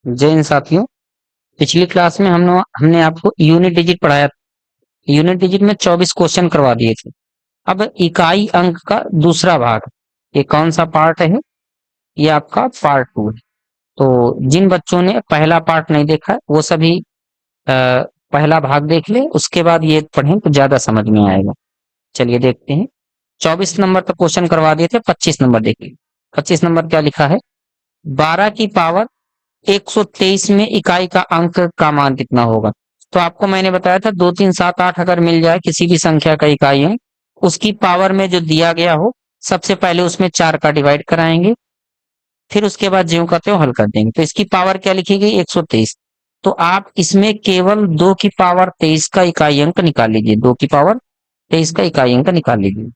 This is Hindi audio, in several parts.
जय हिंद साथियों। पिछली क्लास में हमने आपको यूनिट डिजिट पढ़ाया था। यूनिट डिजिट में 24 क्वेश्चन करवा दिए थे। अब इकाई अंक का दूसरा भाग, ये कौन सा पार्ट है? ये आपका पार्ट 2 है। तो जिन बच्चों ने पहला पार्ट नहीं देखा है, वो सभी पहला भाग देख ले, उसके बाद ये पढ़ें तो ज्यादा समझ में आएगा। चलिए देखते हैं। 24 नंबर तक क्वेश्चन करवा दिए थे, 25 नंबर देखिए। 25 नंबर क्या लिखा है? 12 की पावर 123 में इकाई का अंक का मान कितना होगा? तो आपको मैंने बताया था 2 3 7 8 अगर मिल जाए किसी भी संख्या का इकाई अंक, उसकी पावर में जो दिया गया हो, सबसे पहले उसमें 4 का डिवाइड कराएंगे, फिर उसके बाद ज्यों का त्यों हल कर देंगे। तो इसकी पावर क्या लिखी गई? 123। तो आप इसमें केवल 2 की पावर 23 का इकाई अंक निकाल लीजिए। 2 की पावर 23 का इकाई अंक निकाल लीजिए।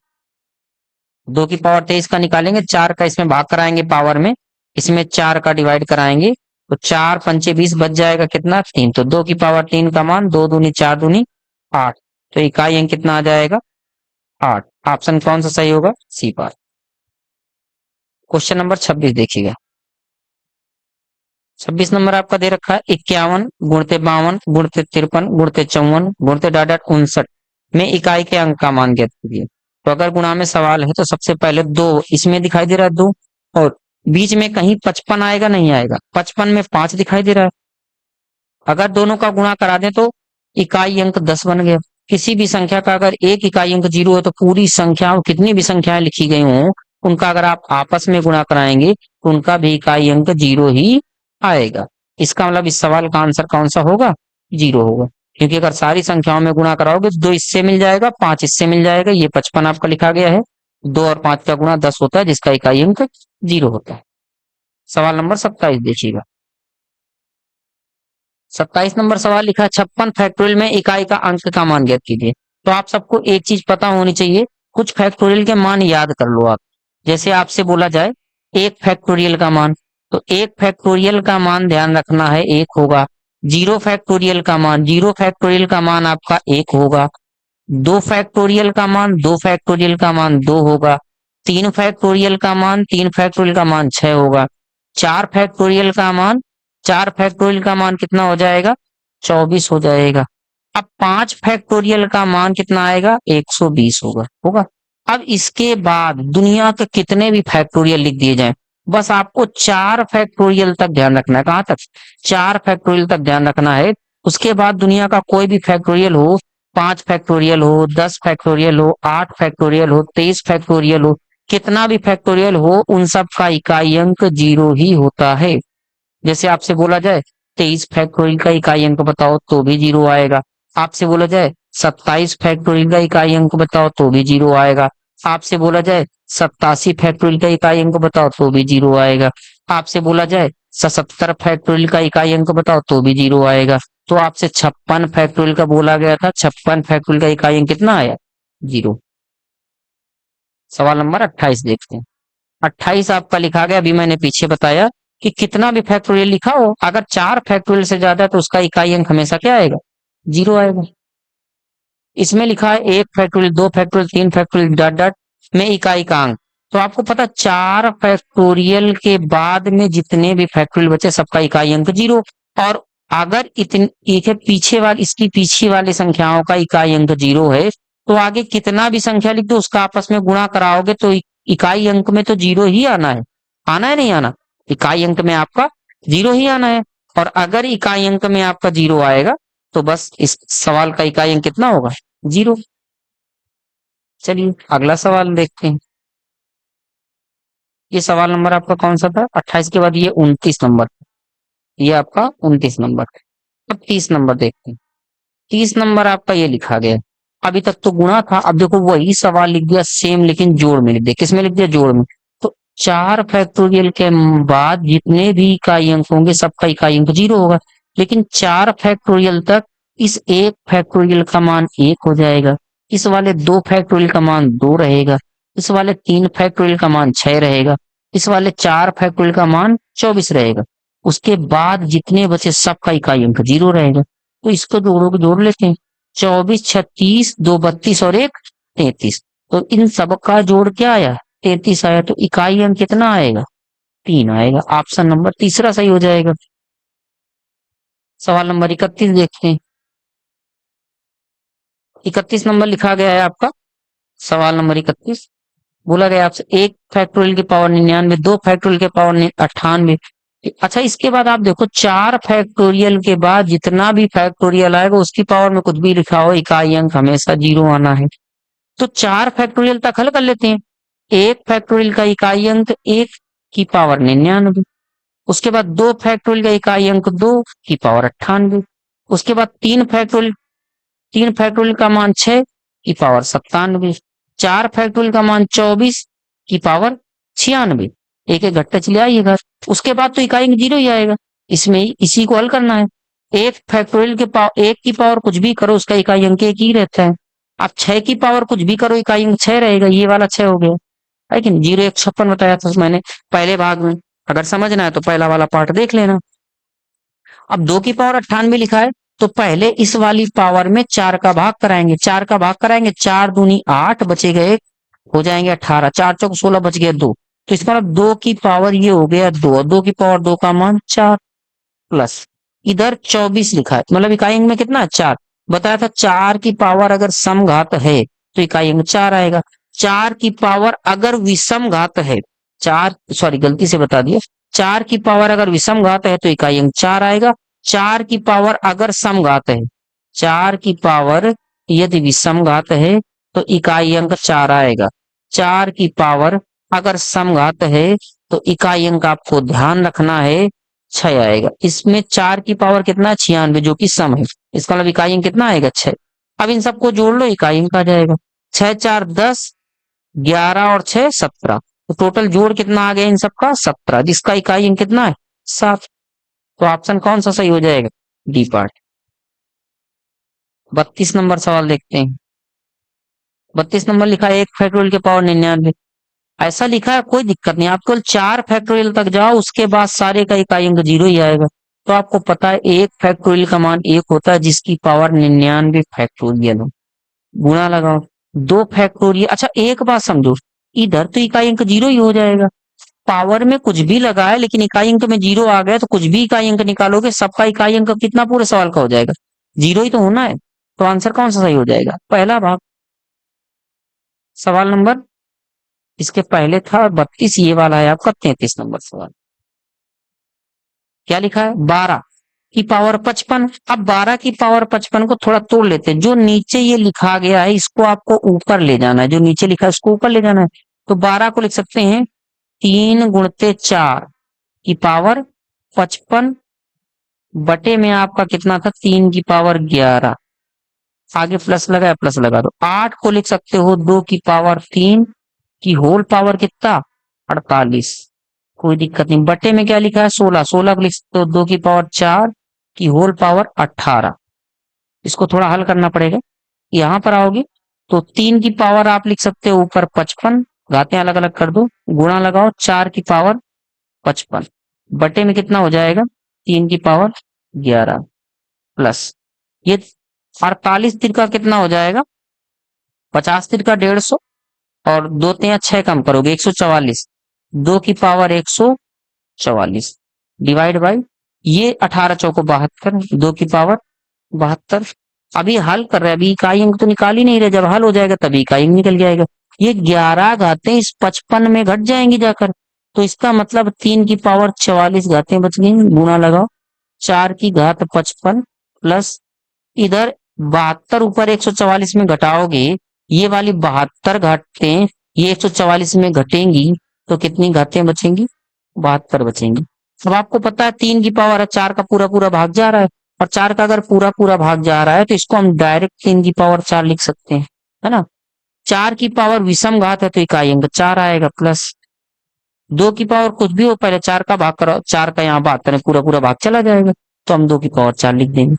2 की पावर 23 का निकालेंगे, 4 का इसमें भाग कराएंगे पावर में, इसमें 4 का डिवाइड कराएंगे, तो 4 पंचे 20 बच जाएगा कितना? 3। तो 2 की पावर 3 का मान 2 दूनी 4 दूनी 8। तो इकाई अंक कितना आ जाएगा? 8। ऑप्शन कौन सा सही होगा? C part. क्वेश्चन नंबर 26 देखिएगा। 26 नंबर आपका दे रखा है 51 गुणते 52 गुणते 53 गुणते 54 गुणते डाडट 59 में इकाई के अंक का मान ज्ञात कीजिए। तो अगर गुणा में सवाल है तो सबसे पहले 2 इसमें दिखाई दे रहा है, 2, और बीच में कहीं 55 आएगा? नहीं आएगा। 55 में 5 दिखाई दे रहा है। अगर दोनों का गुणा करा दें तो इकाई अंक 10 बन गया। किसी भी संख्या का अगर एक इकाई अंक 0 है तो पूरी संख्या, कितनी भी संख्याएं लिखी गई हों, उनका अगर आप आपस में गुणा कराएंगे तो उनका भी इकाई अंक 0 ही आएगा। इसका मतलब इस सवाल का आंसर कौन सा होगा? 0 होगा। क्योंकि अगर सारी संख्याओं में गुणा कराओगे तो 2 इससे मिल जाएगा, 5 इससे मिल जाएगा, ये 55 आपका लिखा गया है। 2 और 5 का गुणा 10 होता है, जिसका इकाई अंक 0 होता है। सवाल नंबर 27 देखिएगा। 27 नंबर सवाल लिखा है 56 फैक्टोरियल में इकाई का अंक का मान ज्ञात कीजिए। तो आप सबको एक चीज पता होनी चाहिए, कुछ फैक्टोरियल के मान याद कर लो आप। जैसे आपसे बोला जाए 1 फैक्टोरियल का मान, तो 1 फैक्टोरियल का मान ध्यान रखना है 1 होगा। 0 फैक्टोरियल का मान, 0 फैक्टोरियल का मान आपका 1 होगा। 2 फैक्टोरियल का मान, 2 फैक्टोरियल का मान 2 होगा। 3 फैक्टोरियल का मान, 3 फैक्टोरियल का मान 6 होगा। 4 फैक्टोरियल का मान, 4 फैक्टोरियल का मान कितना हो जाएगा? 24 हो जाएगा। अब 5 फैक्टोरियल का मान कितना आएगा? 120 होगा होगा। अब इसके बाद दुनिया के कितने भी फैक्टोरियल लिख दिए जाएं, बस आपको 4 फैक्टोरियल तक ध्यान रखना है। कहां तक? 4 फैक्टोरियल तक ध्यान रखना है। उसके बाद दुनिया का कोई भी फैक्टोरियल हो, 5 फैक्टोरियल हो, 10 फैक्टोरियल हो, 8 फैक्टोरियल हो, 23 फैक्टोरियल हो, कितना भी फैक्टोरियल हो, उन सब का इकाई अंक 0 ही होता है। जैसे आपसे बोला जाए 23 फैक्टोरियल का इकाई अंक बताओ तो भी 0 आएगा। आपसे बोला जाए 27 फैक्टोरियल का इकाई अंक बताओ तो भी 0 आएगा। आपसे बोला जाए 87 फैक्टोरियल का इकाई अंक बताओ तो भी 0 आएगा। आपसे बोला जाए 77 फैक्टोरियल का इकाई अंक बताओ तो भी 0 आएगा। तो आपसे 56 फैक्टोरियल का बोला गया था, 56 फैक्टोरियल का इकाई अंक कितना आया? 0। सवाल नंबर 28 देखते हैं। 28 आपका लिखा गया, अभी मैंने पीछे बताया कि कितना भी फैक्टोरियल लिखा हो, अगर 4 फैक्टोरियल से ज्यादा है तो उसका इकाई अंक हमेशा क्या आएगा? 0 आएगा। इसमें लिखा है 1 factorial, 2 factorial, 3 factorial dot dot में इकाई का अंक। तो आपको पता 4 फैक्टोरियल के बाद में जितने भी फैक्टोरियल बचे सबका इकाई अंक 0। और अगर इतनी एक है पीछे वाली, इसकी पीछे वाली संख्याओं का इकाई अंक 0 है, तो आगे कितना भी संख्या लिख दो उसका आपस में गुणा कराओगे तो इकाई अंक में तो 0 ही आना है। आना है नहीं आना? इकाई अंक में आपका 0 ही आना है। और अगर इकाई अंक में आपका 0 आएगा तो बस इस सवाल का इकाई अंक कितना होगा? 0। चलिए अगला सवाल देखते हैं। ये सवाल नंबर आपका कौन सा था? 28 के बाद ये 29 नंबर। ये आपका 29 नंबर। अब 30 नंबर देखते हैं। 30 नंबर आपका ये लिखा गया है। अभी तक तो गुणा था, अब देखो वही सवाल लिख दिया सेम, लेकिन जोड़ में लिख दिया। किसमें लिख दिया? जोड़ में। तो 4 फैक्टोरियल के बाद जितने भी इकाई अंक होंगे सबका इकाई अंक 0 होगा। लेकिन 4 फैक्टोरियल तक इस 1 फैक्टोरियल का मान 1 हो जाएगा, इस वाले 2 फैक्टोरियल का मान 2 रहेगा, इस वाले 3 फैक्टोरियल का मान 6 रहेगा, इस वाले 4 फैक्टोरियल का मान 24 रहेगा। उसके बाद जितने बचे सबका इकाई अंक 0 रहेगा। तो इसको जोड़ोगे, जोड़ लेते हैं। 24 36 2 32 और 1 33। तो इन सब का जोड़ क्या आया? 33 आया। तो इकाई अंक कितना आएगा? 3 आएगा। ऑप्शन नंबर तीसरा सही हो जाएगा। सवाल नंबर 31 देखते हैं। 31 नंबर लिखा गया है आपका। सवाल नंबर 31 बोला गया आपसे 1 फैक्टोरियल की पावर 99, 2 फैक्टोरियल के पावर 98। अच्छा, इसके बाद आप देखो 4 फैक्टोरियल के बाद जितना भी फैक्टोरियल आएगा उसकी पावर में कुछ भी लिखा हो, इकाई अंक हमेशा जीरो आना है। तो 4 फैक्टोरियल तक हल कर लेते हैं। 1 फैक्टोरियल का इकाई अंक 1 की पावर 99। उसके बाद 2 फैक्टोरियल का इकाई अंक 2 की पावर 98। उसके बाद 3 फैक्टोरियल का मान 6 की पावर 97। 4 फैक्टोरियल का मान 24 की पावर 96। एक एक घट्टा चले आइएगा। उसके बाद तो इकाई अंक जीरो ही आएगा। इसमें इसी को हल करना है। 1 की पावर कुछ भी करो उसका इकाई अंक एक ही रहता है। आप 6 की पावर कुछ भी करो इकाई अंक 6 रहेगा। ये वाला 6 हो गया है कि नहीं। 0 1 56 बताया था मैंने पहले भाग में। अगर समझना है तो पहला वाला पार्ट देख लेना। अब 2 की पावर 98 लिखा है तो पहले इस वाली पावर में 4 का भाग कराएंगे। 4 का भाग कराएंगे, 4 दूनी 8 बचेगा 1, हो जाएंगे 18। 4 चौक 16 बच गया 2। तो इसका मतलब 2 की पावर ये हो गया 2। 2 की पावर 2 का मान 4 प्लस इधर 24 लिखा है, मतलब इकाई अंक में कितना है 4। बताया था 4 की पावर अगर सम घात है तो इकाई अंक 4 आएगा। 4 की पावर अगर विषम घात है, 4 सॉरी गलती से बता दिया। 4 की पावर अगर विषम घात है तो इकाई अंक 4 आएगा। 4 की पावर अगर समघात है, 4 की पावर यदि विषम घात है तो इकाई अंक 4 आएगा। 4 की पावर अगर समघात है तो इकाई अंक आपको ध्यान रखना है 6 आएगा। इसमें 4 की पावर कितना है 96 जो कि सम है। इसका मतलब इकाई अंक कितना आएगा 6। अब इन सबको जोड़ लो इकाई अंक आ जाएगा। 6 4 10, 11 और 6 17। तो टोटल जोड़ कितना आ गया इन सबका 17, जिसका इकाई अंक कितना है 7। तो ऑप्शन कौन सा सही हो जाएगा, डी पार्ट। 32 नंबर सवाल देखते हैं। 32 नंबर लिखा है 1 फैक्टोरियल के पावर 99। ऐसा लिखा है कोई दिक्कत नहीं, आप केवल 4 फैक्टोरियल तक जाओ उसके बाद सारे का इकाई अंक जीरो ही आएगा। तो आपको पता है 1 फैक्टोरियल का मान 1 होता है जिसकी पावर 99 फैक्टोरियल हो। गुणा लगाओ 2 फैक्टोरियल। अच्छा एक बात समझो, इधर तो इकाई अंक जीरो ही हो जाएगा। पावर में कुछ भी लगा है लेकिन इकाई अंक में जीरो आ गया तो कुछ भी इकाई अंक निकालोगे सबका इकाई अंक कितना पूरे सवाल का हो जाएगा, जीरो ही तो होना है। तो आंसर कौन सा सही हो जाएगा, पहला भाग। सवाल नंबर इसके पहले था 32, ये वाला है आपका 33 नंबर सवाल। क्या लिखा है 12 की पावर 55। अब 12 की पावर 55 को थोड़ा तोड़ लेते हैं। जो नीचे ये लिखा गया है इसको आपको ऊपर ले जाना है, जो नीचे लिखा है इसको ऊपर ले जाना है। तो 12 को लिख सकते हैं 3 × 4 की पावर 55 बटे में आपका कितना था 3 की पावर 11। आगे प्लस लगाया प्लस लगा दो। 8 को लिख सकते हो 2 की पावर 3 की होल पावर कितना 48। कोई दिक्कत नहीं। बटे में क्या लिखा है 16, 16 को लिख सकते हो 2 की पावर 4 की होल पावर 18। इसको थोड़ा हल करना पड़ेगा। यहां पर आओगे तो 3 की पावर आप लिख सकते हो ऊपर 55, घातें अलग अलग कर दो, गुणा लगाओ 4 की पावर 55 बटे में कितना हो जाएगा 3 की पावर 11 प्लस ये 48 तिरका कितना हो जाएगा 50 तिरका 150 और 2 तिया 6 कम करोगे 144। 2 की पावर 144 डिवाइड बाई ये 18 चौको 72, 2 की पावर 72। अभी हल कर रहे हैं, अभी इकाई अंक तो निकाल ही नहीं रहे, जब हल हो जाएगा तभी इकाई अंक निकल जाएगा। ये 11 घातें इस 55 में घट जाएंगी जाकर। तो इसका मतलब 3 की पावर 44 घातें बच गई। गुणा लगाओ 4 की घात 55 प्लस इधर 72 ऊपर 144 में घटाओगे, ये वाली 72 घातें ये 144 में घटेंगी तो कितनी घातें बचेंगी 72 बचेंगी। अब आपको पता है 3 की पावर 4 का पूरा पूरा भाग जा रहा है, और 4 का अगर पूरा पूरा भाग जा रहा है तो इसको हम डायरेक्ट 3 की पावर 4 लिख सकते हैं, है ना। 4 की पावर विषम घात है तो इकाई अंक 4 आएगा प्लस 2 की पावर कुछ भी हो पहले 4 का भाग करो, 4 का यहाँ 72 है पूरा पूरा भाग चला जाएगा तो हम 2 की पावर 4 लिख देंगे।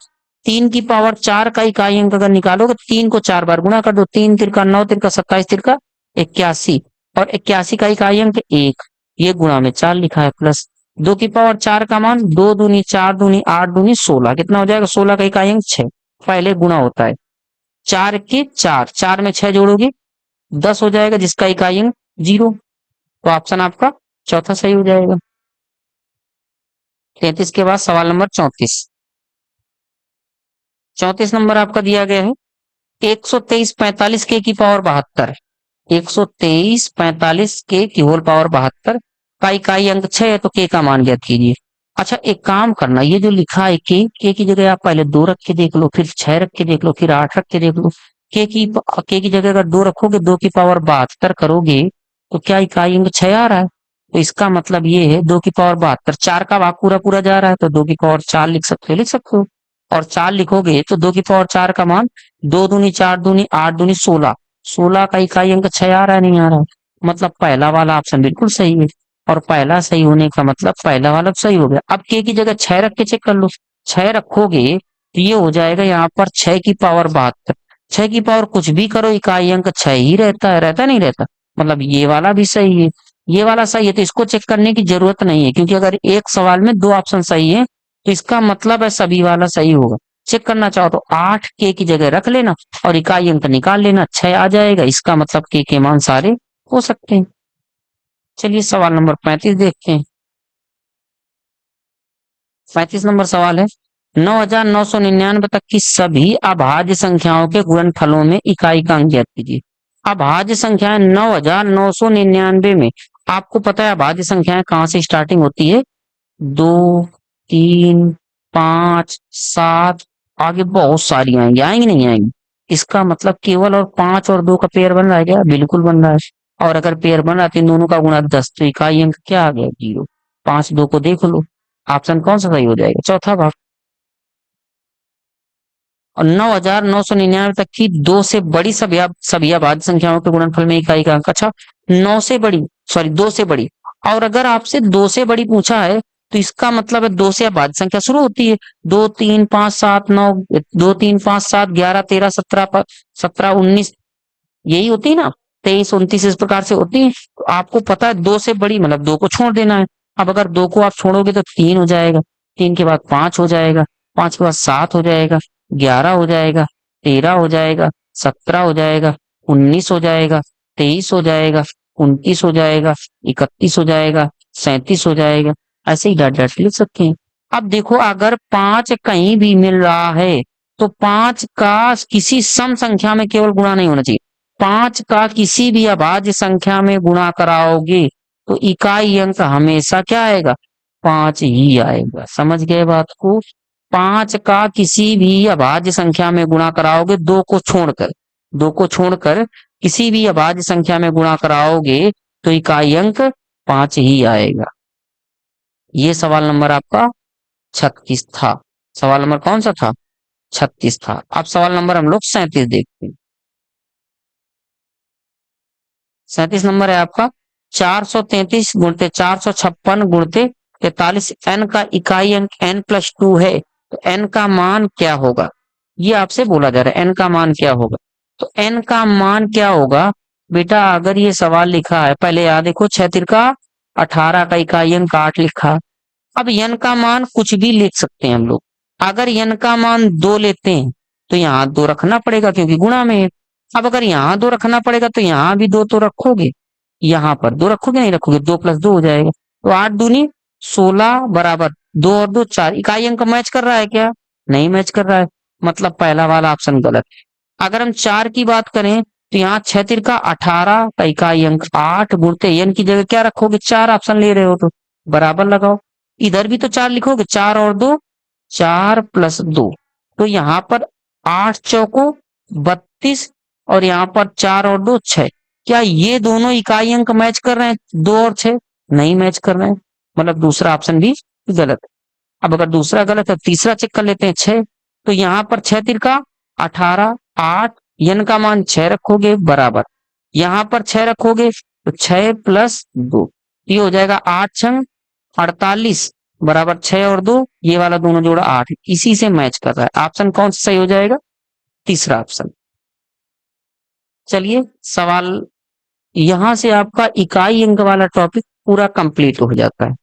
3 की पावर 4 का इकाई अंक अगर निकालोगे 3 को 4 बार गुणा कर दो, 3 तिरका 9 तिरका 27 तिरका 81 और 81 का इकाई अंक 1, ये गुणा में 4 लिखा है प्लस 2 की पावर 4 का मान 2 दूनी 4 दूनी 8 दूनी 16 कितना हो जाएगा 16 का इकाई अंक 6। पहले गुणा होता है 4 के 4, 4 में 6 जोड़ोगे 10 हो जाएगा जिसका इकाई अंक 0। तो ऑप्शन आपका चौथा सही हो जाएगा। 33 के बाद सवाल नंबर 34। 34 नंबर आपका दिया गया है 123 45 के की पावर 72, 123 45 के की होल पावर 72 का इकाई अंक 6 है, तो के का मान ज्ञात कीजिए। अच्छा एक काम करना, ये जो लिखा है के की जगह आप पहले 2 रख के देख लो, फिर 6 रख के देख लो, फिर 8 रख के देख लो। के की जगह अगर 2 रखोगे, 2 की पावर 72 करोगे, तो क्या इकाई अंक 6 आ रहा है? तो इसका मतलब ये है 2 की पावर 72, 4 का भाग पूरा पूरा जा रहा है, तो 2 की पावर 4 लिख सकते हो। और 4 लिखोगे तो 2 की पावर 4 का मान 2 दूनी 4 दूनी 8 दूनी 16, 16 का इकाई अंक 6 आ रहा है, नहीं आ रहा है? मतलब पहला वाला ऑप्शन बिल्कुल सही है। और पहला सही होने का मतलब पहला वाला सही हो गया। अब के की जगह 6 रख के चेक कर लो, 6 रखोगे तो ये हो जाएगा यहाँ पर 6 की पावर 72, 6 की पावर कुछ भी करो इकाई अंक 6 ही रहता है, रहता नहीं रहता? मतलब ये वाला भी सही है, ये वाला सही है, तो इसको चेक करने की जरूरत नहीं है, क्योंकि अगर एक सवाल में 2 ऑप्शन सही है तो इसका मतलब है सभी वाला सही होगा। चेक करना चाहो तो 8 के की जगह रख लेना और इकाई अंक निकाल लेना, 6 आ जाएगा, इसका मतलब के मान सारे हो सकते हैं। चलिए सवाल नंबर 35 देखते हैं। 35 नंबर सवाल है 9999 तक की सभी अभाज्य संख्याओं के गुणनफलों में इकाई का अंक ज्ञात कीजिए। अभाज्य संख्याएं 9999 में, आपको पता है अभाज्य संख्याएं कहां से स्टार्टिंग होती है? 2, 3, 5, 7, आगे बहुत सारी आएंगी, आएंगी नहीं आएंगी? इसका मतलब केवल और 5 और 2 का पेयर बन रहा है क्या? बिल्कुल बन रहा है। और अगर पेयर बन रहा है तो इन दोनों का गुणा 10, तो इकाई अंक क्या आ गया? 0। 5 2 को देख लो, ऑप्शन कौन सा सही हो जाएगा? चौथा भाग। और 9999 तक की दो से बड़ी सभी अभाज्य संख्याओं के गुणनफल में इकाई का अंक। अच्छा 9 से बड़ी, सॉरी 2 से बड़ी। और अगर आपसे 2 से बड़ी पूछा है तो इसका मतलब है 2 से अभाज्य संख्या शुरू होती है। 2 3 5 7 9, 2 3 5 7 11 13 17 17 19, यही होती है ना? 23 29 इस प्रकार से होती है। तो आपको पता है 2 से बड़ी मतलब 2 को छोड़ देना है। अब अगर 2 को आप छोड़ोगे तो 3 हो जाएगा, 3 के बाद 5 हो जाएगा, 5 के बाद 7 हो जाएगा, 11 हो जाएगा, 13 हो जाएगा, 17 हो जाएगा, 19 हो जाएगा, 23 हो जाएगा, 29 हो जाएगा, 31 हो जाएगा, 37 हो जाएगा। ऐसे ही डट डट लिख सकते हैं। अब देखो अगर 5 कहीं भी मिल रहा है तो 5 का किसी सम संख्या में केवल गुणा नहीं होना चाहिए, 5 का किसी भी अभाज्य संख्या में गुणा कराओगे तो इकाई अंक हमेशा क्या आएगा? 5 ही आएगा। समझ गए बात को? 5 का किसी भी अभाज्य संख्या में गुणा कराओगे, 2 को छोड़कर, 2 को छोड़कर किसी भी अभाज्य संख्या में गुणा कराओगे तो इकाई अंक 5 ही आएगा। ये सवाल नंबर आपका 36 था। सवाल नंबर कौन सा था? 36 था। अब सवाल नंबर हम लोग 37 देखते हैं। 37 नंबर है आपका 433 गुणते 456 गुणते 43, एन का इकाई अंक n+2 है, तो एन का मान क्या होगा? ये आपसे बोला जा रहा है एन का मान क्या होगा। तो एन का मान क्या होगा बेटा? अगर ये सवाल लिखा है, पहले याद देखो 6 तिरका 18 का इकाई अंक 8 लिखा। अब यन का मान कुछ भी लिख सकते हैं हम लोग। अगर यन का मान 2 लेते हैं तो यहाँ 2 रखना पड़ेगा क्योंकि गुणा में है। अब अगर यहाँ 2 रखना पड़ेगा तो यहाँ भी 2 तो रखोगे, यहाँ पर 2 रखोगे नहीं रखोगे? 2 + 2 हो जाएगा, तो 8 दूनी 16 बराबर 2 और 2 4। इकाई अंक मैच कर रहा है क्या? नहीं मैच कर रहा है, मतलब पहला वाला ऑप्शन गलत है। अगर हम 4 की बात करें तो यहाँ 6 तिरका 18 का इकाई अंक 8 गुणते यन की जगह क्या रखोगे? 4 ऑप्शन ले रहे हो तो बराबर लगाओ। इधर भी तो 4 लिखोगे, 4 और 2 4 + 2, तो यहाँ पर 8 चौको 32 और यहाँ पर 4 और 2 6। क्या ये दोनों इकाई अंक मैच कर रहे हैं? 2 और 6 नहीं मैच कर रहे हैं, मतलब दूसरा ऑप्शन भी गलत है। अब अगर दूसरा गलत है तीसरा चेक कर लेते हैं 6। तो यहाँ पर 6 तिरका 18 8, यन का मान 6 रखोगे बराबर, यहाँ पर 6 रखोगे तो 6 + 2, ये हो जाएगा 8 छंग 48 बराबर 6 और 2, ये वाला दोनों जोड़ा 8, इसी से मैच कर रहा है। ऑप्शन कौन सा सही हो जाएगा? तीसरा ऑप्शन। चलिए सवाल, यहां से आपका इकाई अंक वाला टॉपिक पूरा कंप्लीट हो जाता है।